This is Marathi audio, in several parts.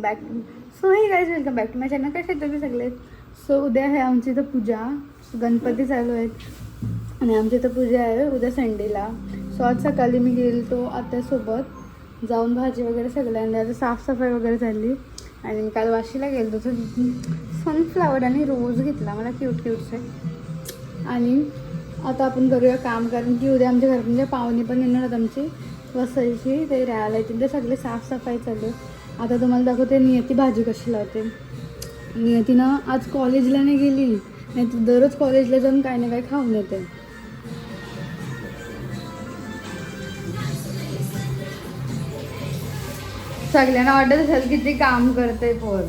Back so hey guys welcome back to my channel. कसे तुम्ही सगळे? सो उद्या आहे आमची इथं पूजा, गणपती चालू आहेत आणि आमची इथं पूजा आहे उद्या संडेला. सो आज सकाळी मी गेलो तो आत्यासोबत जाऊन भाजी वगैरे सगळ्यांनी आता साफसफाई वगैरे झाली. आणि मी काल वाशीला गेलो तर सनफ्लावर आणि रोज घेतला मला क्यूट क्यूटचे. आणि आता आपण करूया काम, कारण की उद्या आमच्या घरात म्हणजे पाहुणे पण येणार आहेत आमची वसईची, ते राहायला येतील. ते सगळे साफसफाई चालू आहे. आता तुम्हाला दाखवते नियती भाजी कशी लावते. नियतीनं आज कॉलेजला नाही गेली, नाही तर दररोज कॉलेजला जाऊन काही ना काही खाऊन येते. सगळ्यांना वाटत असेल किती काम करते पोर.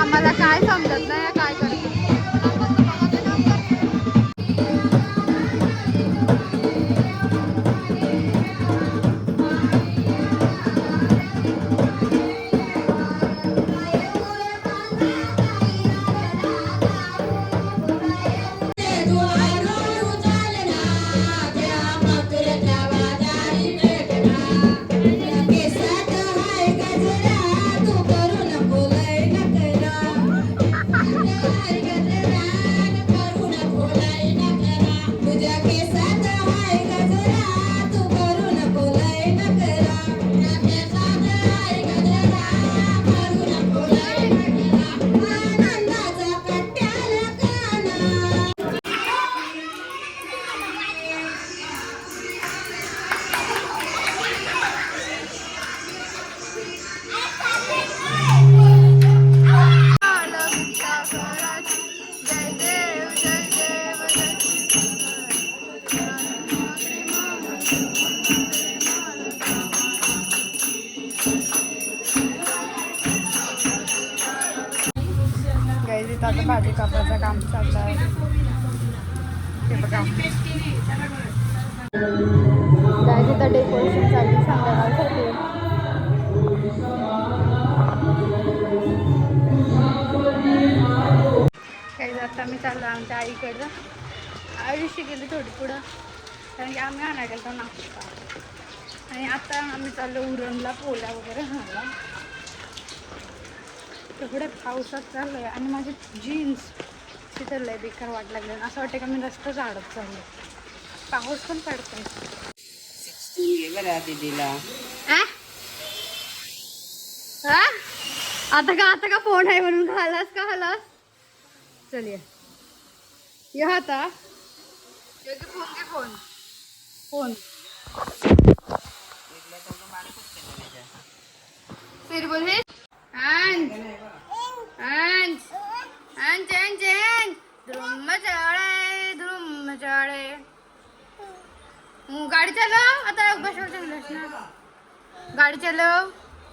आम्हाला काय समजत नाही काय करते. आता भाजी कापायचं काम चाललं आहे. ते बघा काय तिथं डेकोरेशन चालू संध्याकाळसाठी. काही आता मी चाललो आमच्या आईकडं. आयुष्य गेली थोडी पुढं, कारण की आम्ही आणायला गेलो नाश्ता. आणि आता आम्ही चाललो उरणला पोळ्या वगैरे आणायला. तेवढे पावसात चालू आहे आणि माझी जीन्स तिथं लय बेकार वाट लागले. असं वाटतं का मी रस्ता झाडत चाललो. पाऊस पण पडतोय. आता का फोन आहे म्हणून खालास का हलास. चलिए ये आता फोन के फोन फोन फिर बोले गाड़ी चलो आता गाड़ी चलो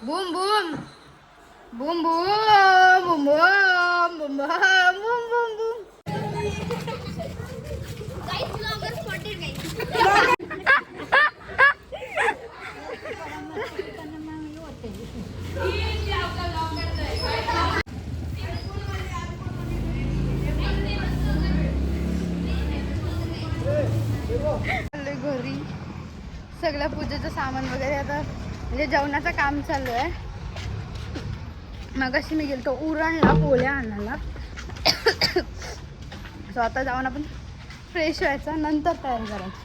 boom boom boom boom boom boom boom boom boom boom. घरी सगळं पूजेचं सामान वगैरे आता म्हणजे जेवणाचं काम चालू आहे. मगाशी मी गेलो उरणला पोळ्या आणायला. सो आता जाऊन आपण फ्रेश व्हायचं, नंतर तयार करायचं.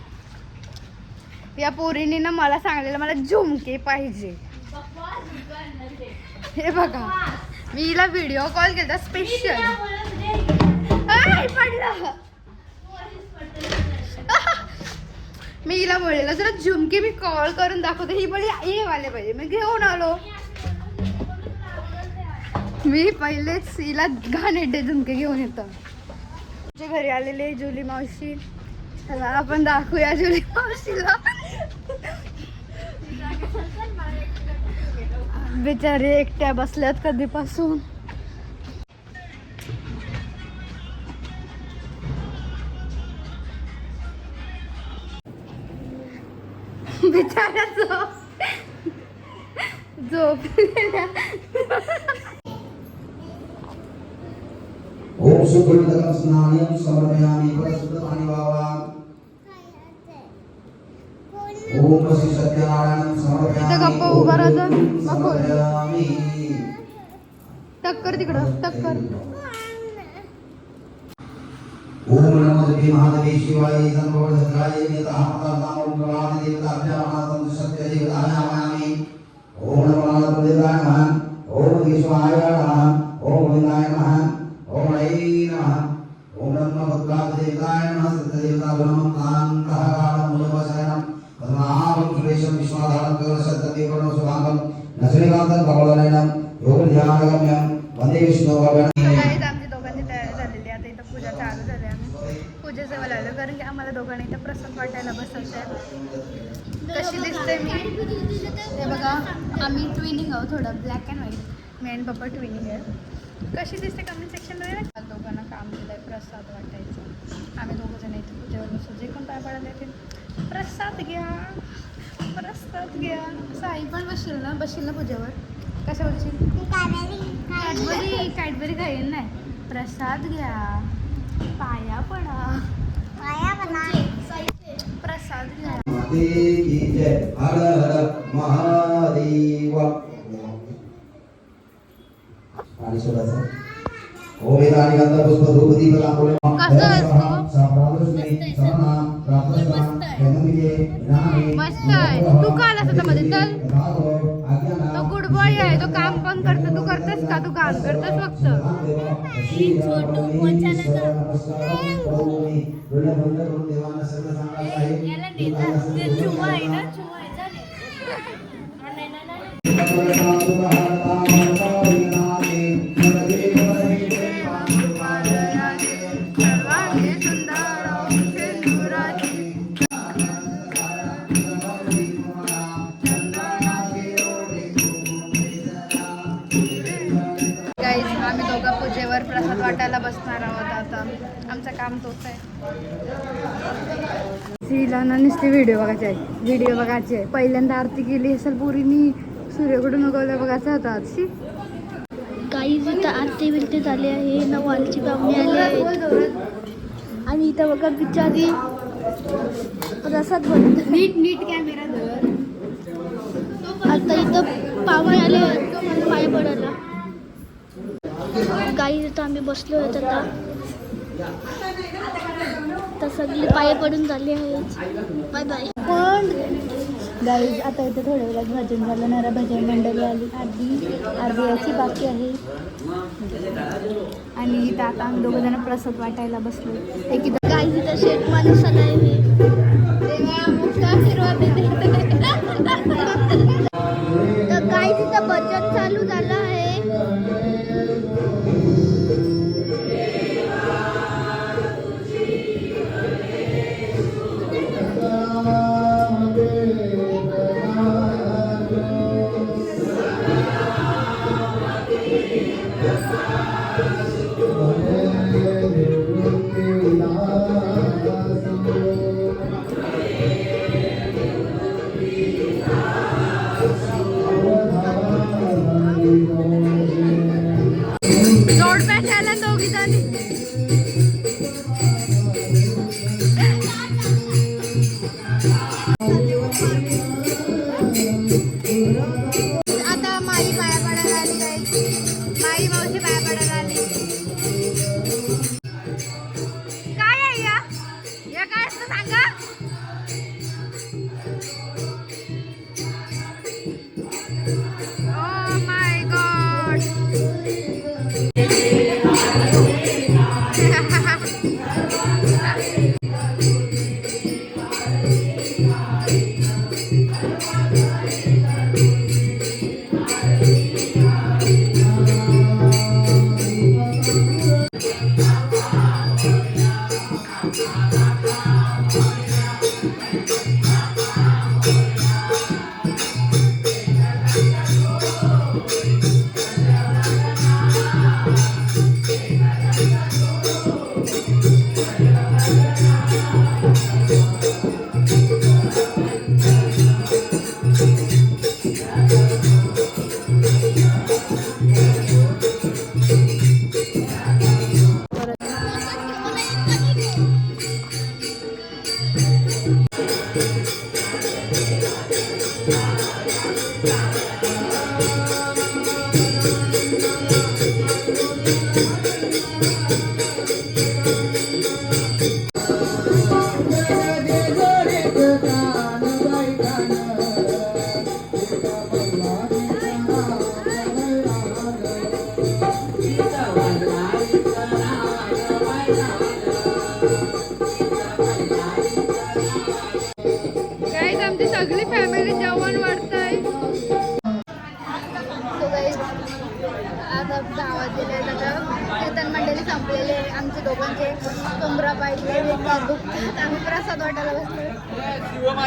या पोरीने ना मला सांगलेलं मला झुमके पाहिजे. हे बघा मी हिला व्हिडिओ कॉल केला स्पेशल. मी हिला बोललेलं जरा झुमके मी कॉल करून दाखवते. ही बोलली हे वाले पाहिजे. मी घेऊन आलो. मी पहिलेच हिला घाणेरडे झुमके घेऊन येतो. तुझ्या घरी आलेले जुली मावशी, आपण दाखवूया जुली मावशीला. बिचारे एकट्या बसल्यात कधीपासून. बिचारा झोपलेला. ओम सुब्रह्मण्यं स्नानं समर्पयामि परशुद्धपाणि वावा ओम श्री सत्यनारायणं समर्पयामि इथं गप्प उभा राहा. समर्पयामि टक्कर तिकडं टक्कर. ओम नमो देवी महादेवी शिवाय संभवदत्ताय नितहामता नामो भगवान देवताभ्यां सत्य देवतायामि ओम नमो नारायणाय नमः ओम विश्वाय नमः ओम विनाय नमः ओम ऐ नमः ओम नमो भगवते देवताय नमः सत्य देवताभ्यां कांतः मूलवसनं पद्मावं सुरेशं विश्वाधारं कलशं देवनं सुभागं नसरिकांतं भगवाननं योग ध्यानगम्यं वंदे विष्णु भगवान. गाईज आमची दोघांची तयारी झालेली. आता इथं पूजा चालू झाली. आम्ही पूजेजवळ आलो कारण की आम्हाला दोघांना इथं प्रसाद वाटायला बसायचं आहे. कशी दिसते मी हे बघा. आम्ही ट्विनिंग आहोत. थोडं ब्लॅक अँड व्हाईट. मी आणि पप्पा ट्विनिंग आहे. कशी दिसते कमेंट सेक्शनमध्ये ना. दोघांना काम दिलं आहे प्रसाद वाटायचं. आम्ही दोघं जण इथे पूजेवर बसू. जे कोण पाय पडायला येतील प्रसाद घ्या प्रसाद घ्या. साई पण बसशील ना पूजेवर. कशा बसशील. कॅडबरी खाईन नाही. प्रसाद घ्या पाया पडा प्रसाद घ्या. माते की जय हर हर महादेव. आणि सोडायचं ओम वेदानी गंध पुष्प धूप दीप तांबूल मस्त आहे. तू का आलास आता मध्ये. चल तो गुड बॉय आहे. तो काम पण करतो. तू करतेस का. तू काम करतेस फक्त. आम्ही दोघं पूजेवर प्रसाद वाटायला बसणार आहोत. आता आमचं काम तोच आहे. श्रीलाना नुसती व्हिडिओ बघायची आहे. पहिल्यांदा आरती केली असेल पुरीनी. सूर्याकडून उगवलं बघायचं होतं आजची. काही इथं आरती बिरती झाली आहे. नवालची पाहुणे आले आहेत. आणि इथं बघा बिचारी प्रसाद बनत. नीट कॅमेरा धर. आता इथं पाहुणे आले आहेत पाय पडायला. काही इथं आम्ही बसलो आहेत. आता सगळे पाय पडून झाले आहेत. Bye bye. पण गाईज आता इथे थोड्या वेळात भजन झालं. नरा भजन मंडळी आली. अर्धी याची बाकी आहे. आणि इथं आता आम्ही दोघं जण प्रसाद वाटायला बसलो. एक इथं काही इथं शेठ माणूस आला आहे. तर काही तिथं भजन चालू झालं आहे. गाईज आमची सगळी फॅमिली जेवण वाढतंय. आज आमचा आवाज दिलाय त्याचा कीर्तन मंडळी संपलेले आहे. आमचे दोघांचे कमरा पाहिजे दुखतात. आम्ही प्रसाद वाटायला बसलो.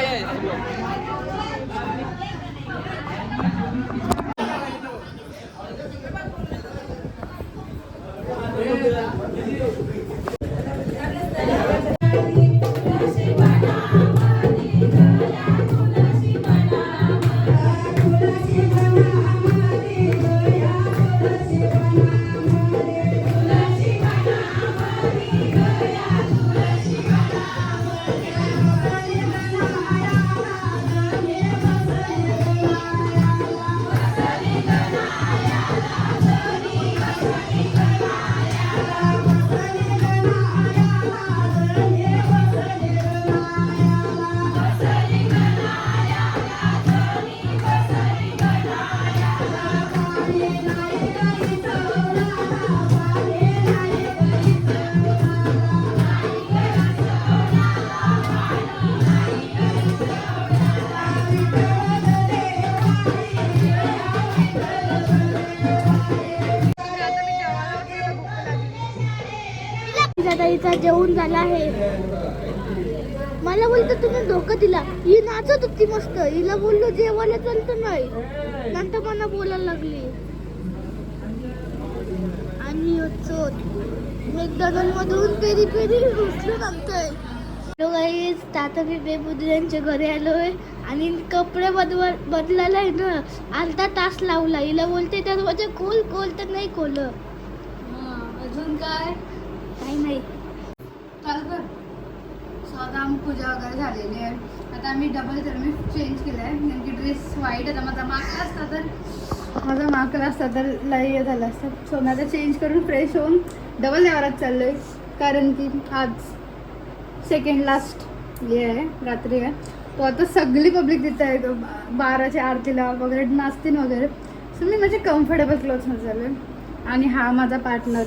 दादाईचा जेवण झाला आहे. मला बोलतो तुम्ही धोका दिला. ही नाचत होती मस्त. हिला बोललो जेवायला चालतं नाही. नंतर मला बोलायला लागली आणि मॅकडॉनल्डमधून पेरी पेरी उचलून आणतोय. आता मी बेबुद्यांच्या घरी आलोय आणि कपडे बदलायला आहे ना अर्धा तास लावला. हिला बोलते दरवाजा खोल खोल तर नाही खोल. अजून काय काही नाही. चाल कर. सो आता आम्ही पूजा वगैरे झालेली आहे. आता आम्ही डबल तर मी चेंज केलं आहे. नेमकी ड्रेस व्हाईट होता माझा. मागला असता तर लई झालं असतं. सो मी आता चेंज करून फ्रेश होऊन डबल देवारात चाललो आहे. कारण की आज सेकंड लास्ट हे आहे रात्री आहे. तो आता सगळी पब्लिक तिथं आहे. 12च्या आरतीला वगैरे नाचतील वगैरे. सो मी माझे कम्फर्टेबल क्लोथ्समध्ये चालू आहे. आणि हा माझा पार्टनर